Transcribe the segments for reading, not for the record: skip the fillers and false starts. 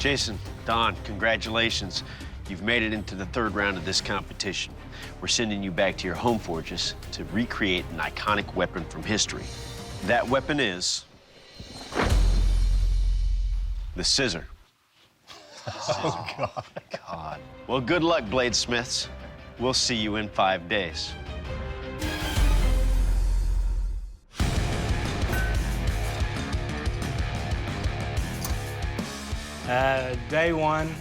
Jason, Don, congratulations. You've made it into the third round of this competition. We're sending you back to your home forges to recreate an iconic weapon from history. That weapon is the scissor. Oh, God. Well, good luck, bladesmiths. We'll see you in 5 days. Day one.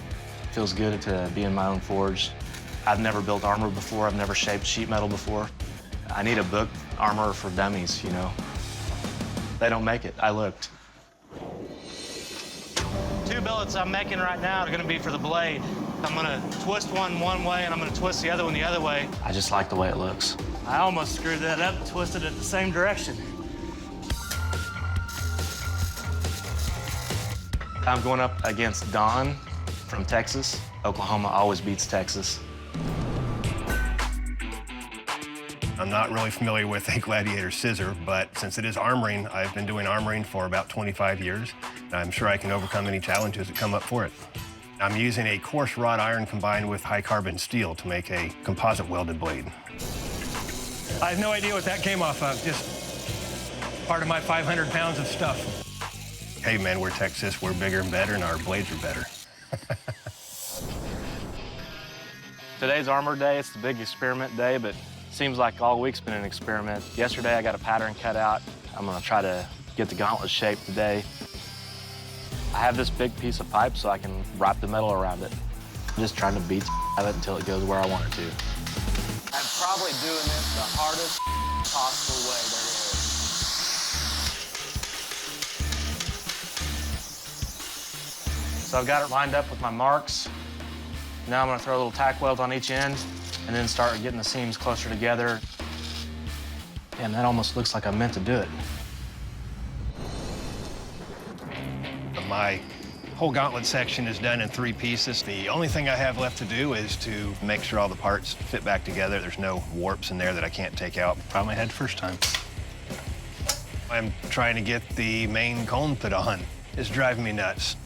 Feels good to be in my own forge. I've never built armor before. I've never shaped sheet metal before. I need a book, Armor for Dummies, you know. They don't make it. I looked. 2 billets I'm making right now are gonna be for the blade. I'm gonna twist one way and I'm gonna twist the other one the other way. I just like the way it looks. I almost screwed that up and twisted it the same direction. I'm going up against Don from Texas. Oklahoma always beats Texas. I'm not really familiar with a Gladiators Scissor, but since it is armoring, I've been doing armoring for about 25 years. And I'm sure I can overcome any challenges that come up for it. I'm using a coarse wrought iron combined with high carbon steel to make a composite welded blade. I have no idea what that came off of, just part of my 500 pounds of stuff. Hey man, we're Texas, we're bigger and better, and our blades are better. Today's armor day. It's the big experiment day, but seems like all week's been an experiment. Yesterday, I got a pattern cut out. I'm gonna try to get the gauntlet shape today. I have this big piece of pipe so I can wrap the metal around it. I'm just trying to beat of it until it goes where I want it to. I'm probably doing this the hardest possible way there is. So I've got it lined up with my marks. Now I'm gonna throw a little tack weld on each end and then start getting the seams closer together. And that almost looks like I meant to do it. My whole gauntlet section is done in 3 pieces. The only thing I have left to do is to make sure all the parts fit back together. There's no warps in there that I can't take out. Probably had first time. I'm trying to get the main cone put on. It's driving me nuts.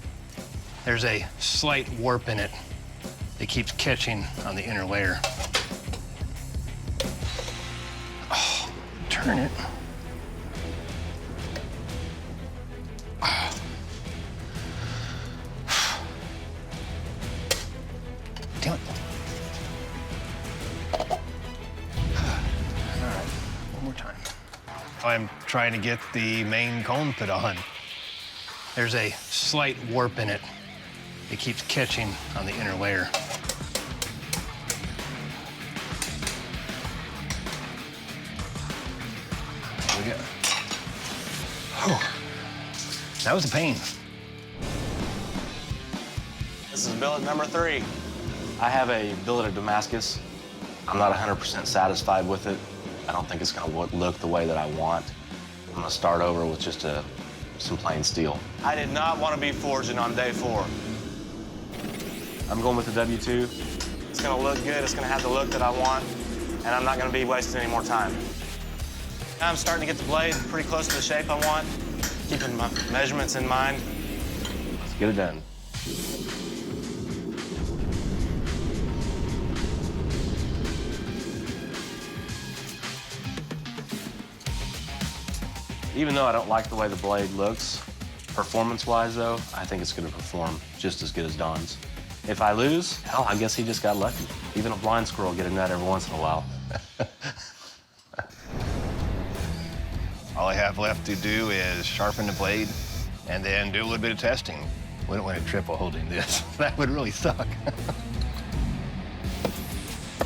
There's a slight warp in it that keeps catching on the inner layer. Oh, turn it. Damn it. All right, one more time. I'm trying to get the main cone put on. There's a slight warp in it. It keeps catching on the inner layer. There we go. Oh, that was a pain. This is billet number 3. I have a billet of Damascus. I'm not 100% satisfied with it. I don't think it's gonna look the way that I want. I'm gonna start over with just some plain steel. I did not want to be forging on day 4. I'm going with the W2. It's gonna look good, it's gonna have the look that I want, and I'm not gonna be wasting any more time. Now I'm starting to get the blade pretty close to the shape I want, keeping my measurements in mind. Let's get it done. Even though I don't like the way the blade looks, performance-wise, though, I think it's gonna perform just as good as Don's. If I lose, hell, I guess he just got lucky. Even a blind squirrel get a nut every once in a while. All I have left to do is sharpen the blade and then do a little bit of testing. Wouldn't want to trip while holding this. That would really suck.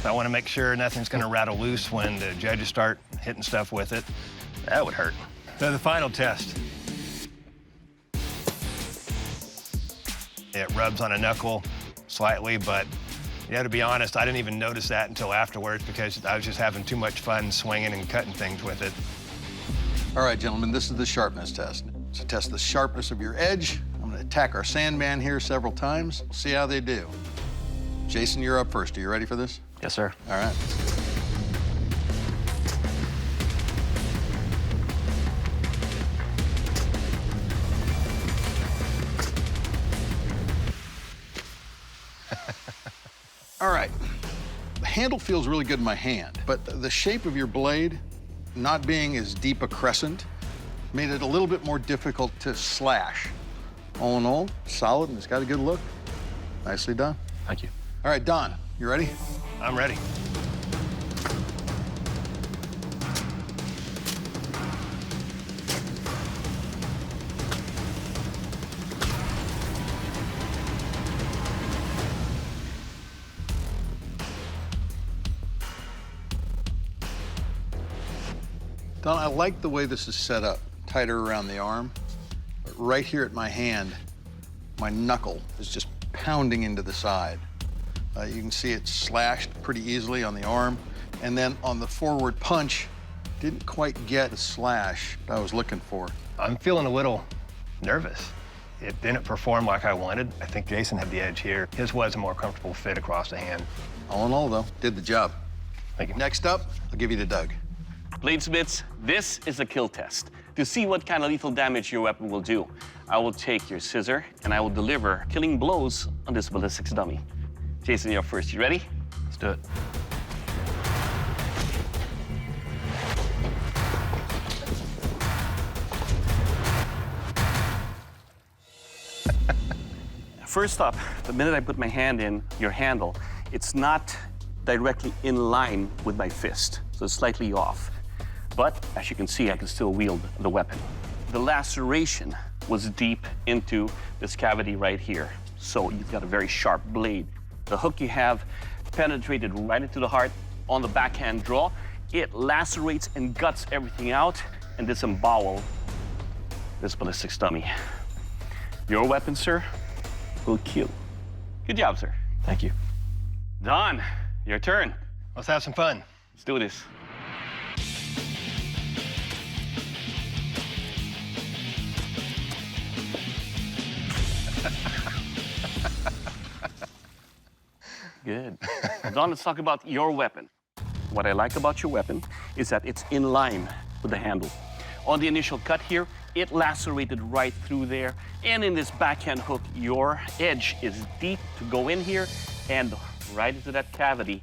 I want to make sure nothing's going to rattle loose when the judges start hitting stuff with it. That would hurt. So the final test. It rubs on a knuckle slightly, but you know, to be honest, I didn't even notice that until afterwards because I was just having too much fun swinging and cutting things with it. All right, gentlemen, this is the sharpness test. To test the sharpness of your edge, I'm gonna attack our sandman here several times. We'll see how they do. Jason, you're up first. Are you ready for this? Yes, sir. All right. All right. The handle feels really good in my hand, but the shape of your blade, not being as deep a crescent, made it a little bit more difficult to slash. All in all, solid, and it's got a good look. Nicely done. Thank you. All right, Don, you ready? I'm ready. Don, I like the way this is set up, tighter around the arm. But right here at my hand, my knuckle is just pounding into the side. You can see it slashed pretty easily on the arm. And then on the forward punch, didn't quite get the slash I was looking for. I'm feeling a little nervous. It didn't perform like I wanted. I think Jason had the edge here. His was a more comfortable fit across the hand. All in all, though, did the job. Thank you. Next up, I'll give you to Doug. Bladesmiths, this is a kill test. To see what kind of lethal damage your weapon will do, I will take your scissor and I will deliver killing blows on this ballistics dummy. Jason, you're first. You ready? Let's do it. First up, the minute I put my hand in your handle, it's not directly in line with my fist, so it's slightly off. But as you can see, I can still wield the weapon. The laceration was deep into this cavity right here, so you've got a very sharp blade. The hook you have penetrated right into the heart on the backhand draw. It lacerates and guts everything out and disembowel this ballistics dummy. Your weapon, sir, will kill. Good job, sir. Thank you. Don, your turn. Let's have some fun. Let's do this. Good. Don, let's talk about your weapon. What I like about your weapon is that it's in line with the handle. On the initial cut here, it lacerated right through there. And in this backhand hook, your edge is deep to go in here and right into that cavity.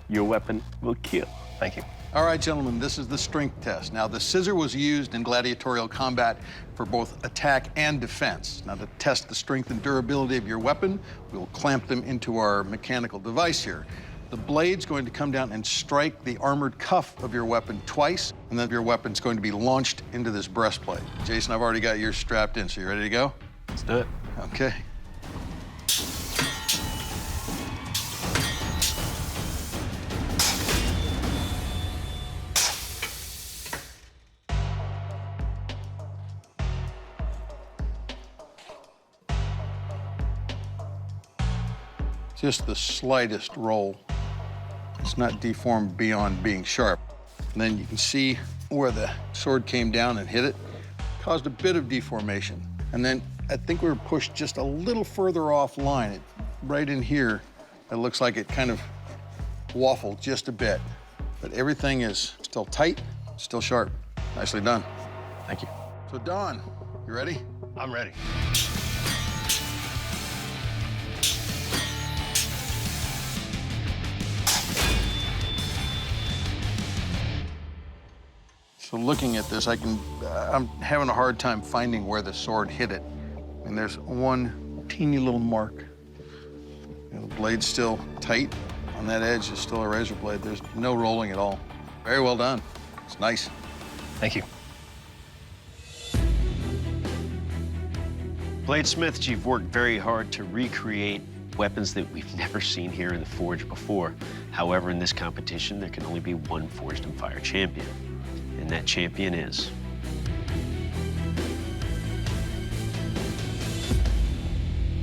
Your weapon will kill. Thank you. All right, gentlemen, this is the strength test. Now, the scissor was used in gladiatorial combat for both attack and defense. Now, to test the strength and durability of your weapon, we'll clamp them into our mechanical device here. The blade's going to come down and strike the armored cuff of your weapon twice, and then your weapon's going to be launched into this breastplate. Jason, I've already got yours strapped in, so you ready to go? Let's do it. Okay. Just the slightest roll. It's not deformed beyond being sharp. And then you can see where the sword came down and hit it. Caused a bit of deformation. And then I think we were pushed just a little further offline. Right in here, it looks like it kind of waffled just a bit. But everything is still tight, still sharp. Nicely done. Thank you. So Don, you ready? I'm ready. So looking at this, I'm having a hard time finding where the sword hit it. And there's one teeny little mark. You know, the blade's still tight. On that edge is still a razor blade. There's no rolling at all. Very well done. It's nice. Thank you. Bladesmiths, you've worked very hard to recreate weapons that we've never seen here in the Forge before. However, in this competition, there can only be one Forged in Fire champion. And that champion is...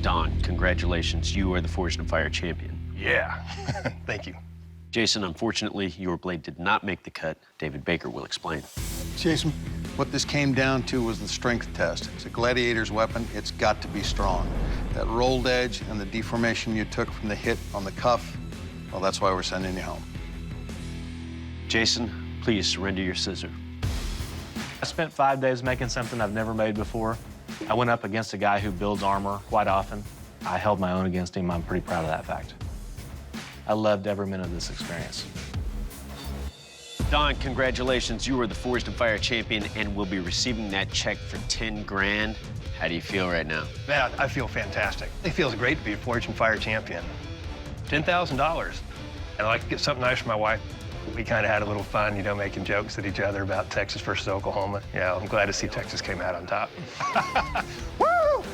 Don, congratulations. You are the Forged in Fire champion. Yeah. Thank you. Jason, unfortunately, your blade did not make the cut. David Baker will explain. Jason, what this came down to was the strength test. It's a gladiator's weapon. It's got to be strong. That rolled edge and the deformation you took from the hit on the cuff, well, that's why we're sending you home. Jason, please surrender your scissor. I spent 5 days making something I've never made before. I went up against a guy who builds armor quite often. I held my own against him. I'm pretty proud of that fact. I loved every minute of this experience. Don, congratulations. You are the Forged and Fire champion and will be receiving that check for 10 grand. How do you feel right now? Man, I feel fantastic. It feels great to be a Forged and Fire champion. $10,000. And I like to get something nice for my wife. We kind of had a little fun, you know, making jokes at each other about Texas versus Oklahoma. Yeah, I'm glad to see Texas came out on top. Woo!